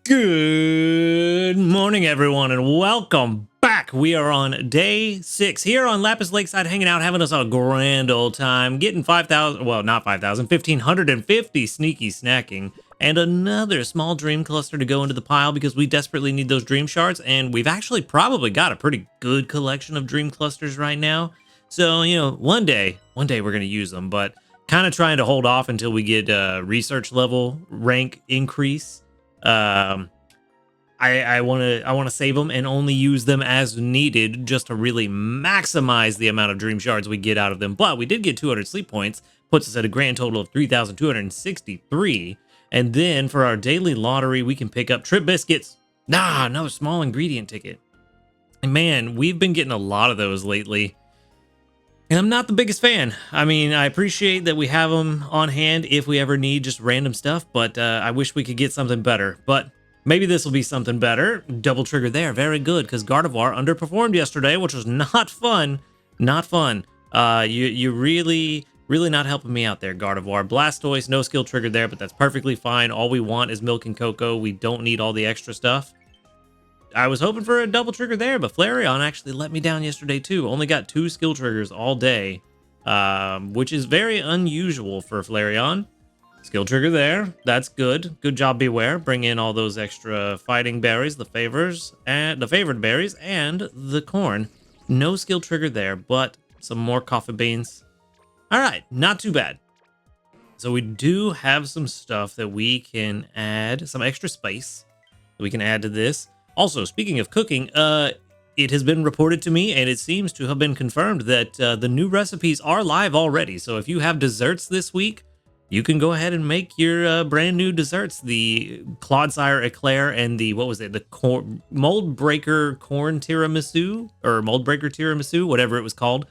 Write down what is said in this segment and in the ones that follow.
Good morning, everyone, and welcome back. We are on day 6 here on Lapis Lakeside, hanging out, having us a grand old time, getting 5,000, well, not 5,000, 1,550 sneaky snacking, and another small dream cluster to go into the pile because we desperately need those dream shards, and we've actually probably got a pretty good collection of dream clusters right now. So, one day we're going to use them, but kind of trying to hold off until we get research level rank increase. I want to save them and only use them as needed just to really maximize the amount of dream shards we get out of them. But we did get 200 sleep points, puts us at a grand total of 3,263. And then for our daily lottery, we can pick up trip biscuits. Another small ingredient ticket. And man, we've been getting a lot of those lately. And I'm not the biggest fan. I mean, I appreciate that we have them on hand if we ever need just random stuff, but I wish we could get something better. But maybe this will be something better. Double trigger there. Very good, because Gardevoir underperformed yesterday, which was not fun. Not fun. You really not helping me out there, Gardevoir. Blastoise, no skill trigger there, but that's perfectly fine. All we want is milk and cocoa. We don't need all the extra stuff. I was hoping for a double trigger there, but Flareon actually let me down yesterday too. Only got 2 skill triggers all day, which is very unusual for Flareon. Skill trigger there. That's good. Good job, Beware. Bring in all those extra fighting berries, the favors, and the favored berries, and the corn. No skill trigger there, but some more coffee beans. All right, not too bad. So we do have some stuff that we can add, some extra space that we can add to this. Also, speaking of cooking, it has been reported to me, and it seems to have been confirmed that the new recipes are live already. So if you have desserts this week, you can go ahead and make your brand new desserts. The Clodsire Eclair and the, the Mold Breaker Corn Tiramisu, or Mold Breaker Tiramisu, whatever it was called.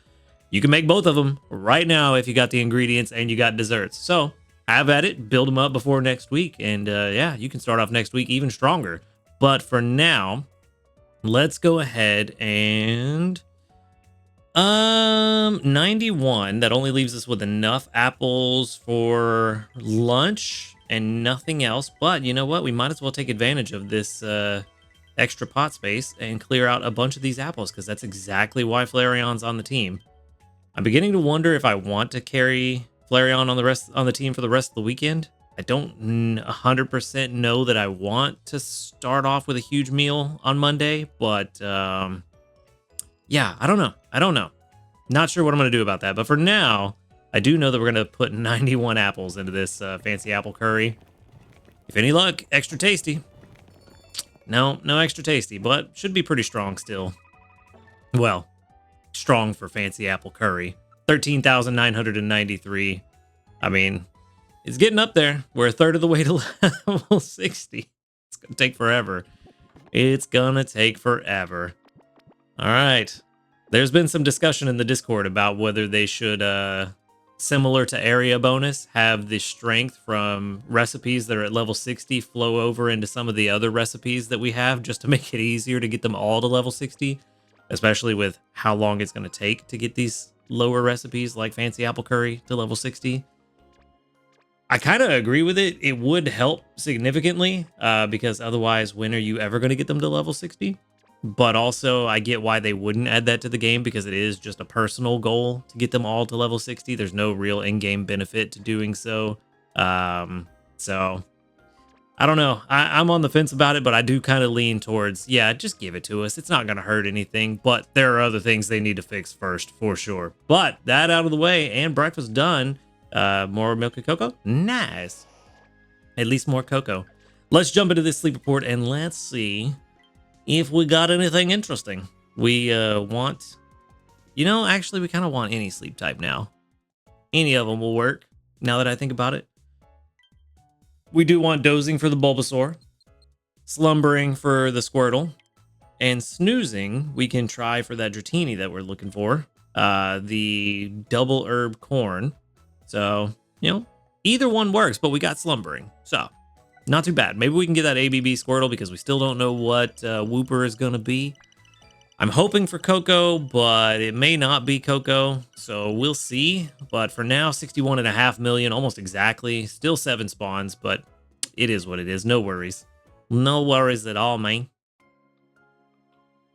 You can make both of them right now if you got the ingredients and you got desserts. So have at it, build them up before next week, and yeah, you can start off next week even stronger. But for now, let's go ahead and 91. That only leaves us with enough apples for lunch and nothing else. But you know what? We might as well take advantage of this extra pot space and clear out a bunch of these apples, because that's exactly why Flareon's on the team. I'm beginning to wonder if I want to carry Flareon on the team for the rest of the weekend. I don't 100% know that I want to start off with a huge meal on Monday, but yeah, I don't know. Not sure what I'm going to do about that. But for now, I do know that we're going to put 91 apples into this fancy apple curry. If any luck, extra tasty. No extra tasty, but should be pretty strong still. Well, strong for fancy apple curry. 13,993. I mean, it's getting up there. We're a third of the way to level 60. It's going to take forever. It's going to take forever. All right. There's been some discussion in the Discord about whether they should, similar to area bonus, have the strength from recipes that are at level 60 flow over into some of the other recipes that we have, just to make it easier to get them all to level 60, especially with how long it's going to take to get these lower recipes like Fancy Apple Curry to level 60. I kind of agree with it. It would help significantly, because otherwise, when are you ever going to get them to level 60? But also, I get why they wouldn't add that to the game, because it is just a personal goal to get them all to level 60. There's no real in-game benefit to doing so. So, I don't know. I'm on the fence about it, but I do kind of lean towards, yeah, just give it to us. It's not going to hurt anything, but there are other things they need to fix first, for sure. But that out of the way, and breakfast done. More milk and cocoa? Nice. At least more cocoa. Let's jump into this sleep report and let's see if we got anything interesting. We want... actually, we kind of want any sleep type now. Any of them will work, now that I think about it. We do want dozing for the Bulbasaur, slumbering for the Squirtle, and snoozing we can try for that Dratini that we're looking for. The double herb corn. So, either one works, but we got slumbering. So, not too bad. Maybe we can get that ABB Squirtle, because we still don't know what Wooper is going to be. I'm hoping for Coco, but it may not be Coco, so we'll see. But for now, 61.5 million, almost exactly. Still 7 spawns, but it is what it is. No worries. No worries at all, man.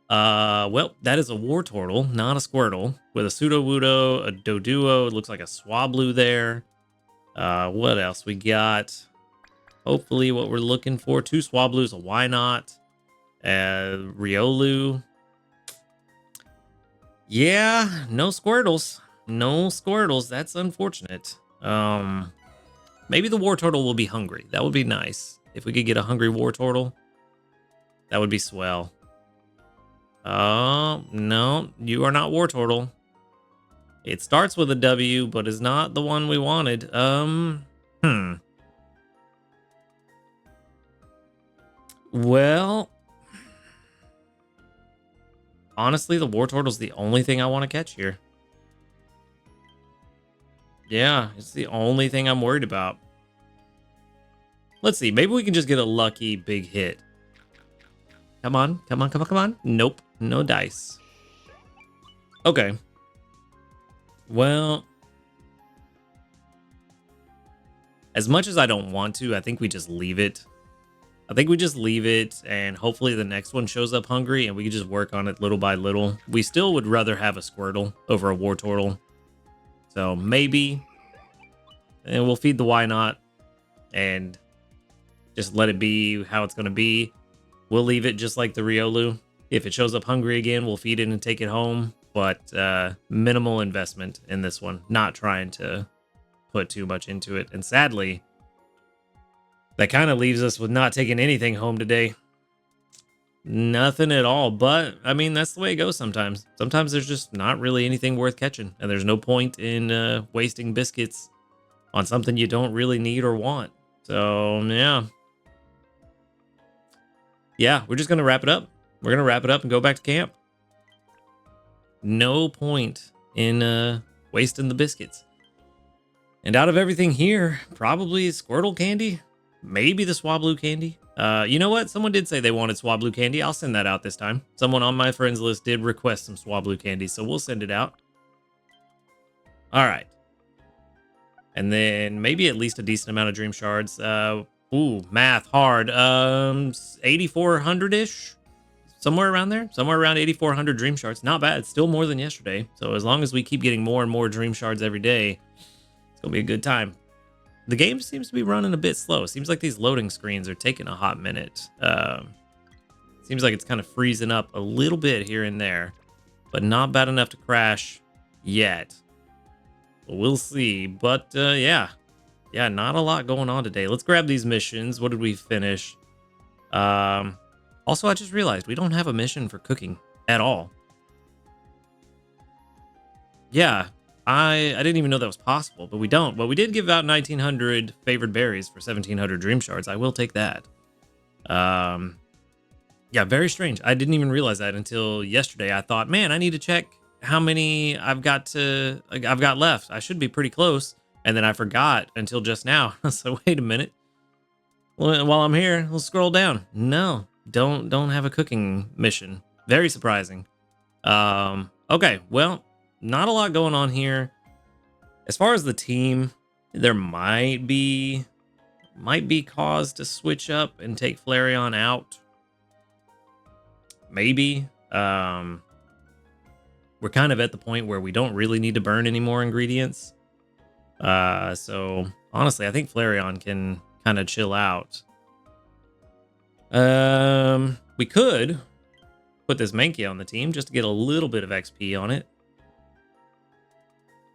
Well, that is a Wartortle, not a Squirtle, with a Sudowoodo, a Doduo. It looks like a Swablu there. What else we got? Hopefully what we're looking for. 2 Swablus, a Why Not? Riolu. Yeah, no Squirtles. No Squirtles. That's unfortunate. Maybe the Wartortle will be hungry. That would be nice. If we could get a hungry Wartortle, that would be swell. Oh, no, you are not Wartortle. It starts with a W, but is not the one we wanted. Well, honestly, the Wartortle's the only thing I want to catch here. Yeah, it's the only thing I'm worried about. Let's see. Maybe we can just get a lucky big hit. Come on, come on, come on, come on. Nope, no dice. Okay. Well, as much as I don't want to, I think we just leave it. I think we just leave it, and hopefully the next one shows up hungry, and we can just work on it little by little. We still would rather have a Squirtle over a Wartortle. So maybe, and we'll feed the Why Not, and just let it be how it's going to be. We'll leave it just like the Riolu. If it shows up hungry again, we'll feed it and take it home. But minimal investment in this one. Not trying to put too much into it. And sadly, that kind of leaves us with not taking anything home today. Nothing at all. But, I mean, that's the way it goes sometimes. Sometimes there's just not really anything worth catching. And there's no point in wasting biscuits on something you don't really need or want. So, yeah. Yeah, we're just going to wrap it up. We're going to wrap it up and go back to camp. No point in wasting the biscuits. And out of everything here, probably Squirtle candy. Maybe the Swablu candy. You know what? Someone did say they wanted Swablu candy. I'll send that out this time. Someone on my friends list did request some Swablu candy, so we'll send it out. All right. And then maybe at least a decent amount of Dream Shards. Ooh, math hard. 8,400-ish. Somewhere around there. Somewhere around 8,400 Dream Shards. Not bad. Still more than yesterday. So as long as we keep getting more and more Dream Shards every day, it's going to be a good time. The game seems to be running a bit slow. Seems like these loading screens are taking a hot minute. Seems like it's kind of freezing up a little bit here and there. But not bad enough to crash yet. We'll see. But yeah. Yeah, not a lot going on today. Let's grab these missions. What did we finish? Also, I just realized we don't have a mission for cooking at all. Yeah, I didn't even know that was possible, but we don't. But we did give out 1,900 favored berries for 1,700 Dream Shards. I will take that. Yeah, very strange. I didn't even realize that until yesterday. I thought, man, I need to check how many I've got left. I should be pretty close. And then I forgot until just now. So wait a minute. While I'm here, we'll scroll down. No, don't have a cooking mission. Very surprising. Okay, well, not a lot going on here. As far as the team, there might be cause to switch up and take Flareon out. Maybe. We're kind of at the point where we don't really need to burn any more ingredients. So honestly, I think Flareon can kind of chill out. We could put this Mankey on the team just to get a little bit of XP on it.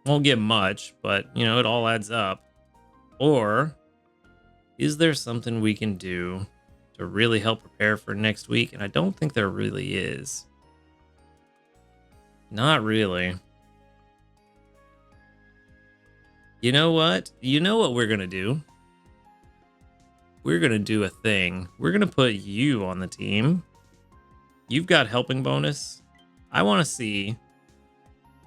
Won't get much, but you know, it all adds up. Or is there something we can do to really help prepare for next week? And I don't think there really is. Not really. You know what? You know what we're going to do? We're going to do a thing. We're going to put you on the team. You've got helping bonus. I want to see,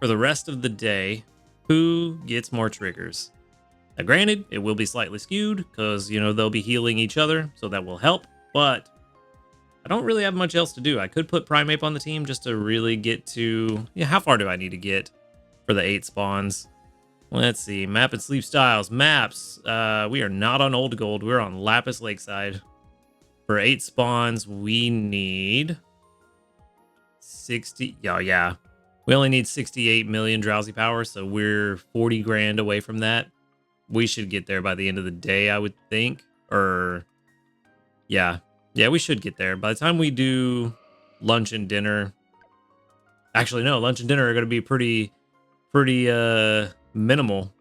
for the rest of the day, who gets more triggers. Now, granted, it will be slightly skewed, because, you know, they'll be healing each other, so that will help. But I don't really have much else to do. I could put Primeape on the team just to really get to... Yeah, how far do I need to get for the 8 spawns? Let's see. Map and sleep styles. Maps. We are not on Old Gold. We're on Lapis Lakeside For 8 spawns, we need 60. Oh, yeah. We only need 68 million drowsy power, so we're 40 grand away from that. We should get there by the end of the day, I would think. Or, yeah. Yeah, we should get there. By the time we do lunch and dinner... Actually, no, lunch and dinner are going to be pretty minimal.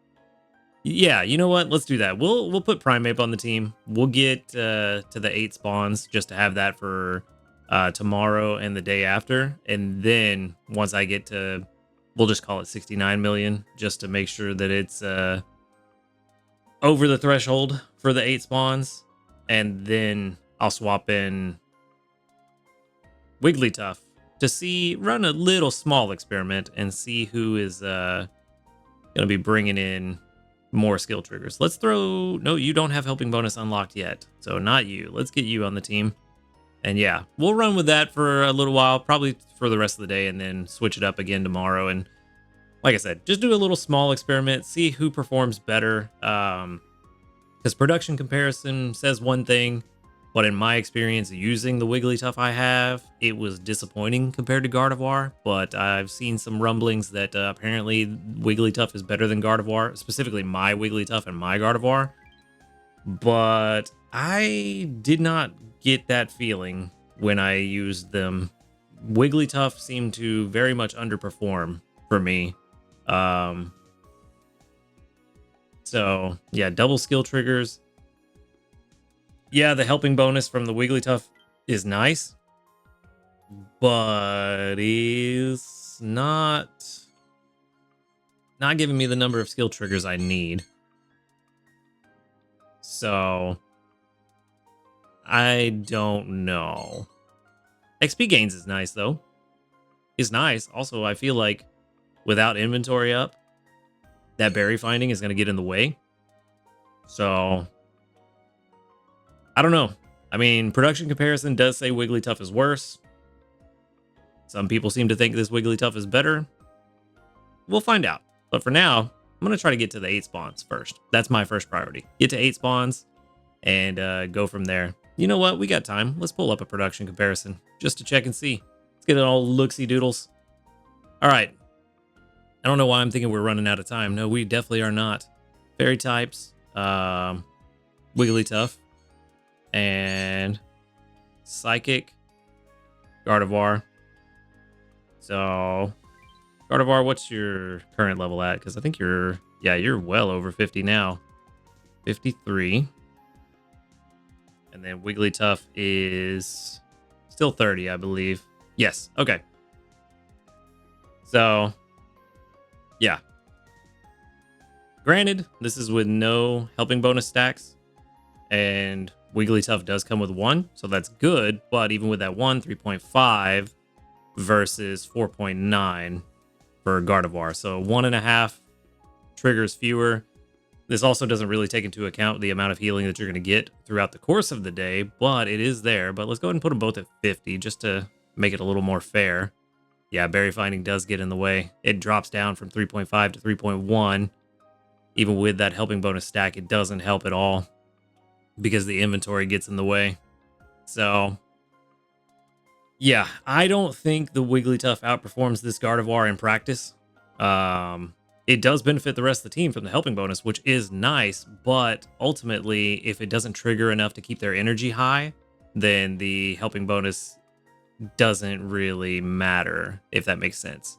Yeah, you know what? Let's do that. We'll put Primeape on the team. We'll get to the 8 spawns just to have that for tomorrow and the day after. And then once I get to, we'll just call it 69 million just to make sure that it's over the threshold for the 8 spawns. And then I'll swap in Wigglytuff to run a little small experiment and see who is going to be bringing in more skill triggers. Let's throw... No, you don't have helping bonus unlocked yet. So not you. Let's get you on the team. And yeah, we'll run with that for a little while, probably for the rest of the day, and then switch it up again tomorrow. And like I said, just do a little small experiment, see who performs better. Because production comparison says one thing, but in my experience using the Wigglytuff I have, it was disappointing compared to Gardevoir. But I've seen some rumblings that apparently Wigglytuff is better than Gardevoir, specifically my Wigglytuff and my Gardevoir. But I did not get that feeling when I used them. Wigglytuff seemed to very much underperform for me. So yeah, double skill triggers. Yeah, the helping bonus from the Wigglytuff is nice, but is not giving me the number of skill triggers I need. So I don't know. XP gains is nice though. It's nice. Also, I feel like without inventory up, that berry finding is going to get in the way. So I don't know. I mean, production comparison does say Wigglytuff is worse. Some people seem to think this Wigglytuff is better. We'll find out. But for now, I'm going to try to get to the 8 spawns first. That's my first priority. Get to 8 spawns and go from there. You know what? We got time. Let's pull up a production comparison just to check and see. Let's get it all looksy doodles. All right. I don't know why I'm thinking we're running out of time. No, we definitely are not. Fairy types, Wigglytuff, and Psychic, Gardevoir. So, Gardevoir, what's your current level at? Because I think you're well over 50 now. 53. And then Wigglytuff is still 30, I believe. Yes, okay. So, yeah. Granted, this is with no helping bonus stacks. And Wigglytuff does come with 1, so that's good. But even with that 1, 3.5 versus 4.9 for Gardevoir. So 1.5 triggers fewer. This also doesn't really take into account the amount of healing that you're going to get throughout the course of the day, but it is there. But let's go ahead and put them both at 50 just to make it a little more fair. Yeah, berry finding does get in the way. It drops down from 3.5 to 3.1. Even with that helping bonus stack, it doesn't help at all because the inventory gets in the way. So, yeah, I don't think the Wigglytuff outperforms this Gardevoir in practice. It does benefit the rest of the team from the helping bonus, which is nice, but ultimately, if it doesn't trigger enough to keep their energy high, then the helping bonus doesn't really matter, if that makes sense.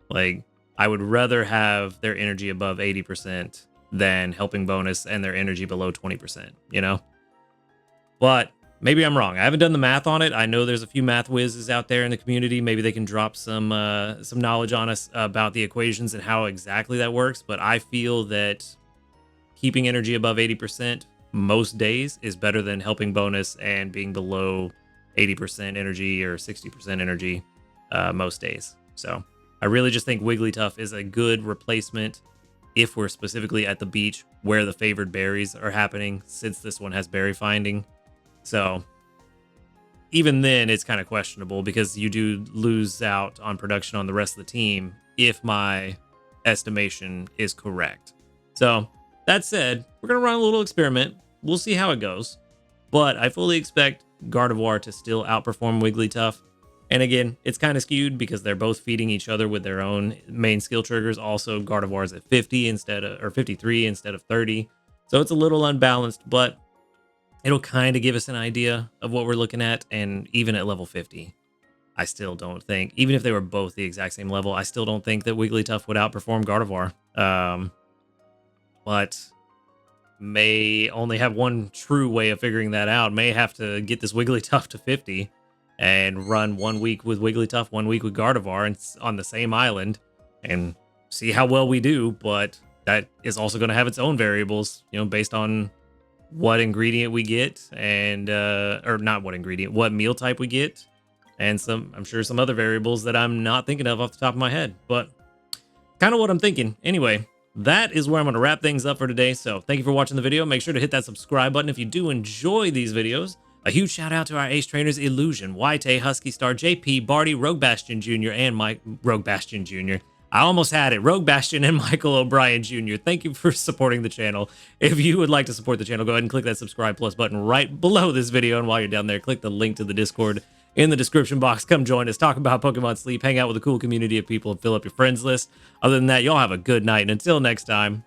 Like, I would rather have their energy above 80% than helping bonus and their energy below 20%, you know? But maybe I'm wrong. I haven't done the math on it. I know there's a few math whizzes out there in the community. Maybe they can drop some knowledge on us about the equations and how exactly that works. But I feel that keeping energy above 80% most days is better than helping bonus and being below 80% energy or 60% energy most days. So I really just think Wigglytuff is a good replacement if we're specifically at the beach where the favored berries are happening, since this one has berry finding. So even then, it's kind of questionable because you do lose out on production on the rest of the team if my estimation is correct. So that said, we're going to run a little experiment. We'll see how it goes. But I fully expect Gardevoir to still outperform Wigglytuff. And again, it's kind of skewed because they're both feeding each other with their own main skill triggers. Also, Gardevoir is at 50 instead of, or 53 instead of 30. So it's a little unbalanced, but it'll kind of give us an idea of what we're looking at. And even at level 50, I still don't think, even if they were both the exact same level, I still don't think that Wigglytuff would outperform Gardevoir. But may only have one true way of figuring that out. May have to get this Wigglytuff to 50 and run 1 week with Wigglytuff, 1 week with Gardevoir, and on the same island, and see how well we do. But that is also going to have its own variables, you know, based on what ingredient we get, and or not what ingredient, what meal type we get, and I'm sure some other variables that I'm not thinking of off the top of my head, but kind of what I'm thinking. Anyway, that is where I'm going to wrap things up for today. So thank you for watching the video. Make sure to hit that subscribe button if you do enjoy these videos. A huge shout out to our ace trainers: Illusion, White, Husky Star, JP, Barty, Rogue Bastion Jr., and Rogue Bastion Jr. I almost had it. Rogue Bastion and Michael O'Brien Jr. Thank you for supporting the channel. If you would like to support the channel, go ahead and click that subscribe plus button right below this video. And while you're down there, click the link to the Discord in the description box. Come join us, talk about Pokemon Sleep, hang out with a cool community of people, and fill up your friends list. Other than that, y'all have a good night. And until next time,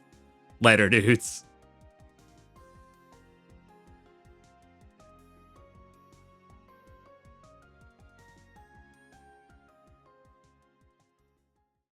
later, dudes.